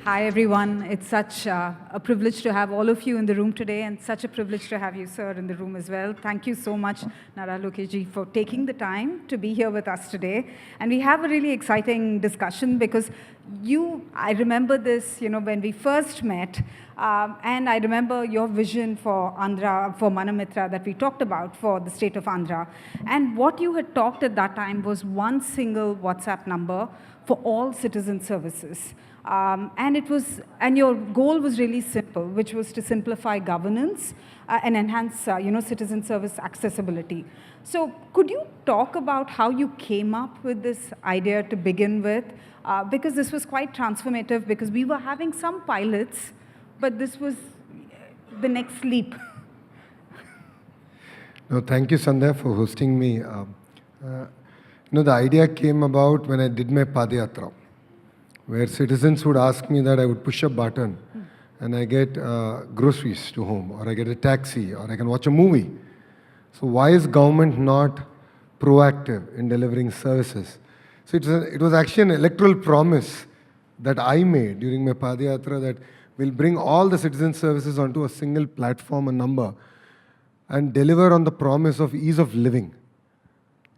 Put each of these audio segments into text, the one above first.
Hi, everyone. It's such a privilege to have all of you in the room today, and such a privilege to have you, sir, in the room as well. Thank you so much, Nara Lokesh, for taking the time to be here with us today. And we have a really exciting discussion because I remember this, when we first met, and I remember your vision for Andhra, for Mitra that we talked about for the state of Andhra. And what you had talked at that time was one single WhatsApp number for all citizen services. And your goal was really simple, which was to simplify governance and enhance, citizen service accessibility. So could you talk about how you came up with this idea to begin with? Because this was quite transformative because we were having some pilots, but this was the next leap. No, thank you, Sandhya, for hosting me. The idea came about when I did my Padayatra, where citizens would ask me that I would push a button and I get groceries to home, or I get a taxi, or I can watch a movie. So why is government not proactive in delivering services? So it was actually an electoral promise that I made during my Padayatra that we'll bring all the citizen services onto a single platform, a number, and deliver on the promise of ease of living.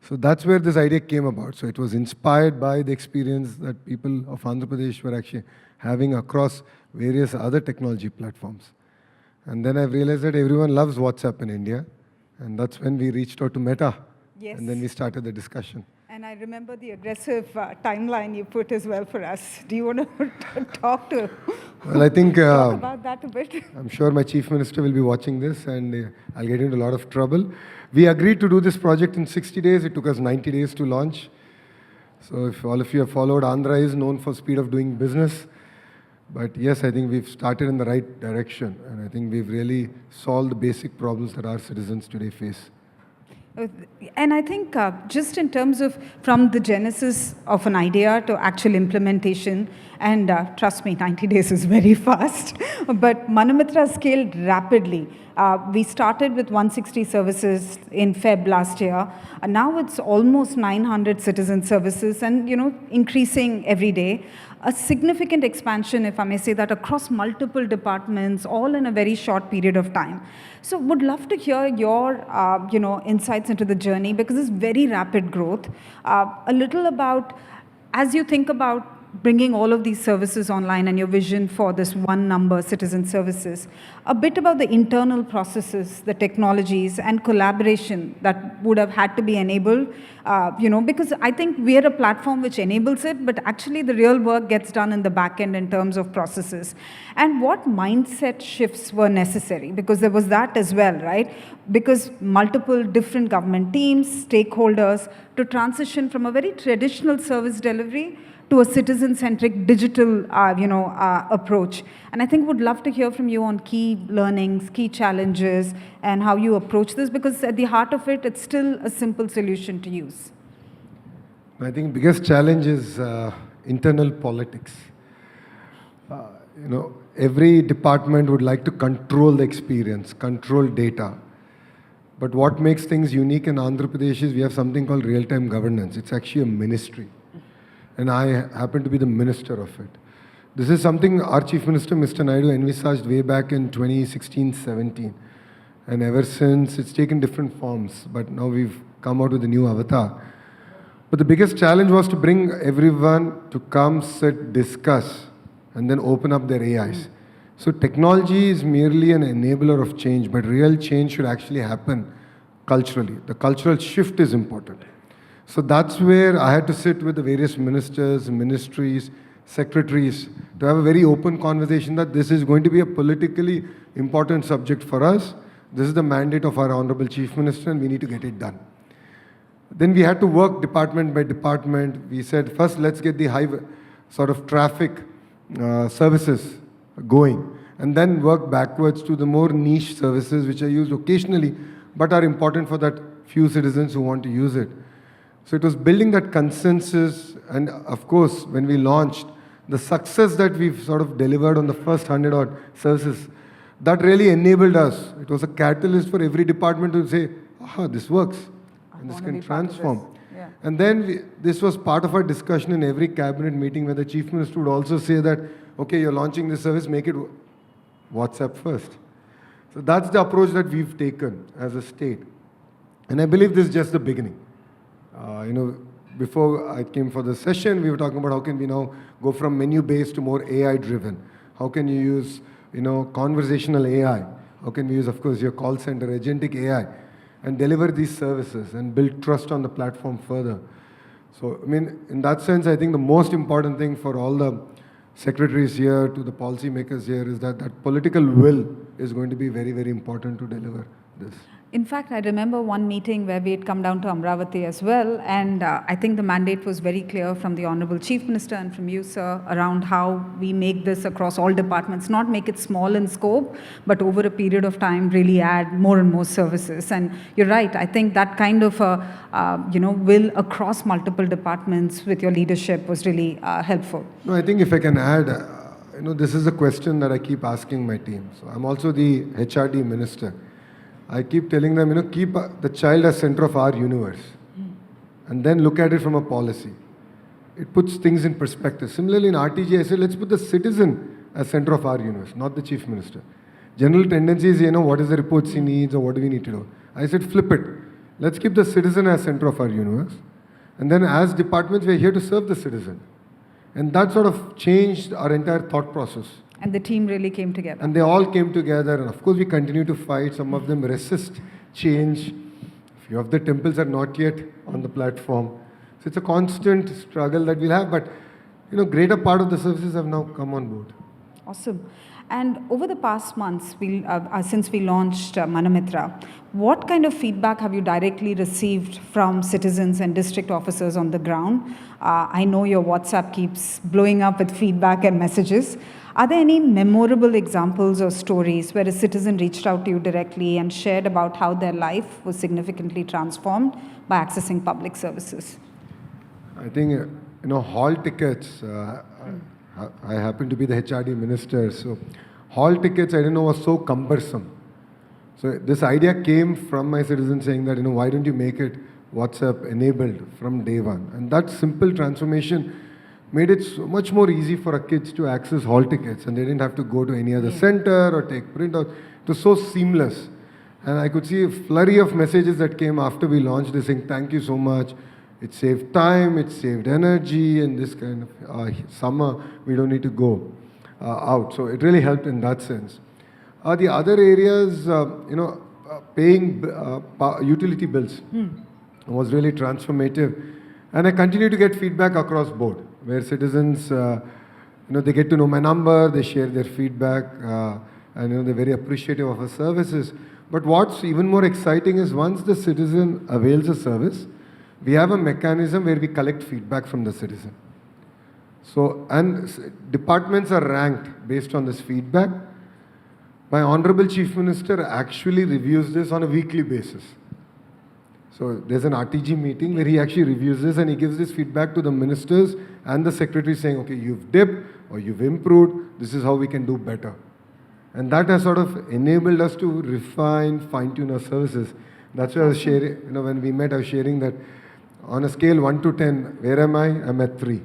So that's where this idea came about. So it was inspired by the experience that people of Andhra Pradesh were actually having across various other technology platforms. And then I realized that everyone loves WhatsApp in India. And that's when we reached out to Meta. Yes. And then we started the discussion. And I remember the aggressive timeline you put as well for us. Do you want to talk Well, I think talk about that a bit? I'm sure my chief minister will be watching this, and I'll get into a lot of trouble. We agreed to do this project in 60 days. It took us 90 days to launch. So if all of you have followed, Andhra is known for speed of doing business. But yes, I think we've started in the right direction. And I think we've really solved the basic problems that our citizens today face. And I think just in terms of from the genesis of an idea to actual implementation, and trust me, 90 days is very fast, but Mitra scaled rapidly. We started with 160 services in Feb last year, and now it's almost 900 citizen services and, increasing every day. A significant expansion, if I may say that, across multiple departments, all in a very short period of time. So would love to hear your, insights into the journey because it's very rapid growth. A little about, as you think about bringing all of these services online and your vision for this one number citizen services, a bit about the internal processes, the technologies and collaboration that would have had to be enabled, because I think we're a platform which enables it, but actually the real work gets done in the back end in terms of processes. And what mindset shifts were necessary? Because there was that as well, right? Because multiple different government teams, stakeholders, to transition from a very traditional service delivery to a citizen-centric digital, approach. And I think would love to hear from you on key learnings, key challenges, and how you approach this, because at the heart of it, it's still a simple solution to use. I think biggest challenge is internal politics. Every department would like to control the experience, control data. But what makes things unique in Andhra Pradesh is we have something called real-time governance. It's actually a ministry. And I happen to be the minister of it. This is something our Chief Minister, Mr. Naidu, envisaged way back in 2016-17. And ever since, it's taken different forms. But now we've come out with a new avatar. But the biggest challenge was to bring everyone to come, sit, discuss, and then open up their AIs. So technology is merely an enabler of change, but real change should actually happen culturally. The cultural shift is important. So that's where I had to sit with the various ministers, ministries, secretaries to have a very open conversation that this is going to be a politically important subject for us. This is the mandate of our Honorable Chief Minister and we need to get it done. Then we had to work department by department. We said, first let's get the high sort of traffic services going and then work backwards to the more niche services which are used occasionally but are important for that few citizens who want to use it. So it was building that consensus, and of course, when we launched, the success that we've sort of delivered on the first 100-odd services, that really enabled us. It was a catalyst for every department to say, aha, this works, and this can transform. Yeah. And then this was part of our discussion in every cabinet meeting where the Chief Minister would also say that okay, you're launching this service, make it WhatsApp first. So that's the approach that we've taken as a state. And I believe this is just the beginning. Before I came for the session, we were talking about how can we now go from menu-based to more AI-driven. How can you use, conversational AI? How can we use, of course, your call center, agentic AI, and deliver these services and build trust on the platform further? So, in that sense, I think the most important thing for all the secretaries here, to the policymakers here, is that political will is going to be very, very important to deliver this. In fact, I remember one meeting where we had come down to Amravati as well, and I think the mandate was very clear from the Honorable Chief Minister and from you, sir, around how we make this across all departments, not make it small in scope, but over a period of time really add more and more services. And you're right, I think that kind of will across multiple departments with your leadership was really helpful. No, I think if I can add, this is a question that I keep asking my team. So I'm also the HRD minister. I keep telling them, keep the child as center of our universe. And then look at it from a policy. It puts things in perspective. Similarly, in RTG, I said, let's put the citizen as center of our universe, not the chief minister. General tendency is, what is the reports he needs or what do we need to do? I said, flip it. Let's keep the citizen as center of our universe. And then as departments, we're here to serve the citizen. And that sort of changed our entire thought process. And the team really came together. And they all came together. And of course, we continue to fight. Some of them resist change. A few of the temples are not yet on the platform. So it's a constant struggle that we'll have. But, greater part of the services have now come on board. Awesome. And over the past months, since we launched Mitra, what kind of feedback have you directly received from citizens and district officers on the ground? I know your WhatsApp keeps blowing up with feedback and messages. Are there any memorable examples or stories where a citizen reached out to you directly and shared about how their life was significantly transformed by accessing public services? I think, hall tickets, I happen to be the HRD minister, so hall tickets, I didn't know, was so cumbersome. So this idea came from my citizens saying that, why don't you make it WhatsApp enabled from day one? And that simple transformation made it so much more easy for our kids to access hall tickets, and they didn't have to go to any other center or take printouts. It was so seamless. And I could see a flurry of messages that came after we launched this saying, thank you so much. It saved time, it saved energy, and this kind of summer, we don't need to go out. So it really helped in that sense. The other areas, paying utility bills was really transformative. And I continue to get feedback across board, where citizens, they get to know my number, they share their feedback, and they're very appreciative of our services. But what's even more exciting is once the citizen avails a service, we have a mechanism where we collect feedback from the citizen. So, and departments are ranked based on this feedback. My Honorable Chief Minister actually reviews this on a weekly basis. So there's an RTG meeting where he actually reviews this and he gives this feedback to the ministers and the secretary saying, okay, you've dipped or you've improved, this is how we can do better. And that has sort of enabled us to refine, fine-tune our services. That's why I was sharing, when we met, I was sharing that on a scale 1 to 10, where am I? I'm at 3.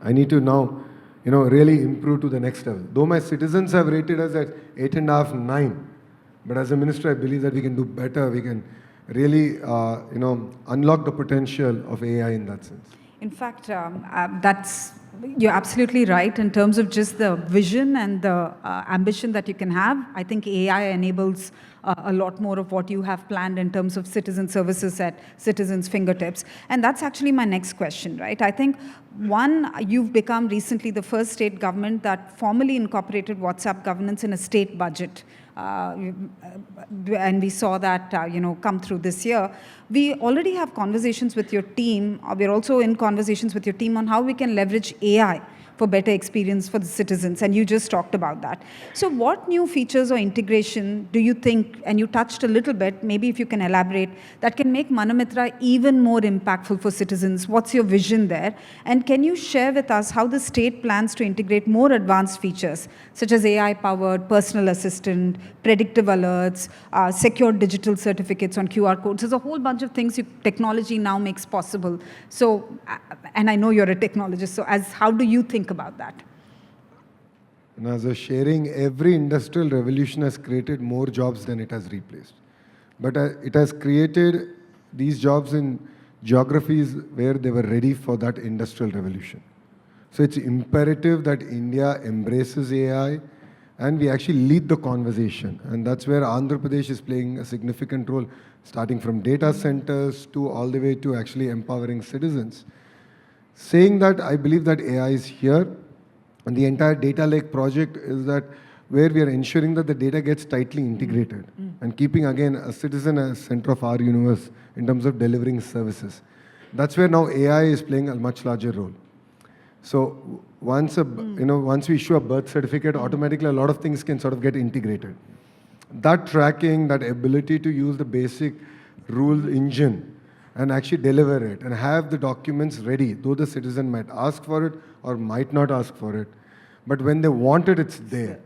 I need to now, really improve to the next level. Though my citizens have rated us at 8.5, 9, but as a minister, I believe that we can do better. We can really, unlock the potential of AI in that sense. In fact, you're absolutely right in terms of just the vision and the ambition that you can have. I think AI enables a lot more of what you have planned in terms of citizen services at citizens' fingertips. And that's actually my next question, right? I think, one, you've become recently the first state government that formally incorporated WhatsApp governance in a state budget. And we saw that, come through this year. We already have conversations with your team. We're also in conversations with your team on how we can leverage AI for better experience for the citizens, and you just talked about that. So what new features or integration do you think, and you touched a little bit, maybe if you can elaborate, that can make Mitra even more impactful for citizens? What's your vision there? And can you share with us how the state plans to integrate more advanced features, such as AI-powered personal assistant, predictive alerts, secure digital certificates on QR codes? There's a whole bunch of things technology now makes possible. So, and I know you're a technologist, so how do you think about that? And as a sharing, every industrial revolution has created more jobs than it has replaced. But it has created these jobs in geographies where they were ready for that industrial revolution. So it's imperative that India embraces AI and we actually lead the conversation. And that's where Andhra Pradesh is playing a significant role, starting from data centers to all the way to actually empowering citizens. Saying that, I believe that AI is here, and the entire data lake project is that where we are ensuring that the data gets tightly integrated and keeping again a citizen as center of our universe in terms of delivering services. That's where now AI is playing a much larger role. So once we issue a birth certificate, automatically a lot of things can sort of get integrated. That tracking, that ability to use the basic rule engine and actually deliver it and have the documents ready, though the citizen might ask for it or might not ask for it. But when they want it, it's there.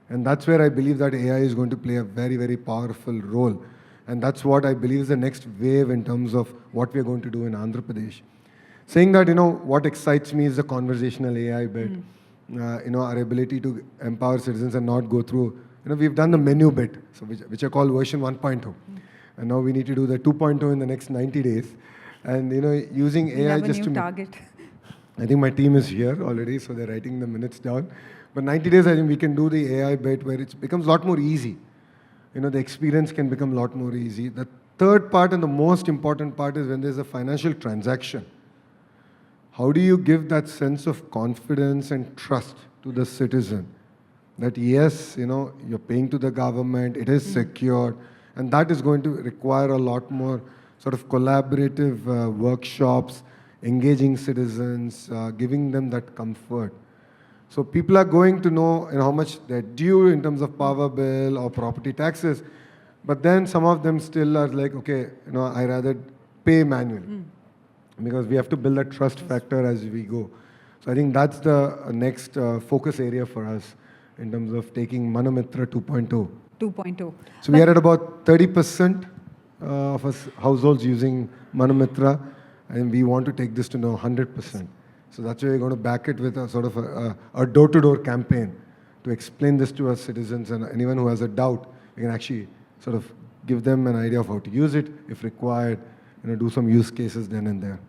And that's where I believe that AI is going to play a very, very powerful role. And that's what I believe is the next wave in terms of what we're going to do in Andhra Pradesh. Saying that, what excites me is the conversational AI bit. Our ability to empower citizens and not go through, we've done the menu bit, so which I call version 1.0. And now we need to do the 2.0 in the next 90 days. And, using We AI have a just new to... target. I think my team is here already, so they're writing the minutes down. But 90 days, I think we can do the AI bit where it becomes a lot more easy. The experience can become a lot more easy. The third part and the most important part is when there's a financial transaction. How do you give that sense of confidence and trust to the citizen? That yes, you're paying to the government, it is secured, and that is going to require a lot more sort of collaborative workshops, engaging citizens, giving them that comfort. So people are going to know how much they're due in terms of power bill or property taxes, but then some of them still are like, okay, I rather pay manually because we have to build that trust factor as we go. So I think that's the next focus area for us in terms of taking Mitra 2.0. 2.0. So we are at about 30% of us households using Mitra, and we want to take this to now 100%. So that's why we're going to back it with a sort of a door-to-door campaign to explain this to our citizens, and anyone who has a doubt, we can actually sort of give them an idea of how to use it, if required, do some use cases then and there.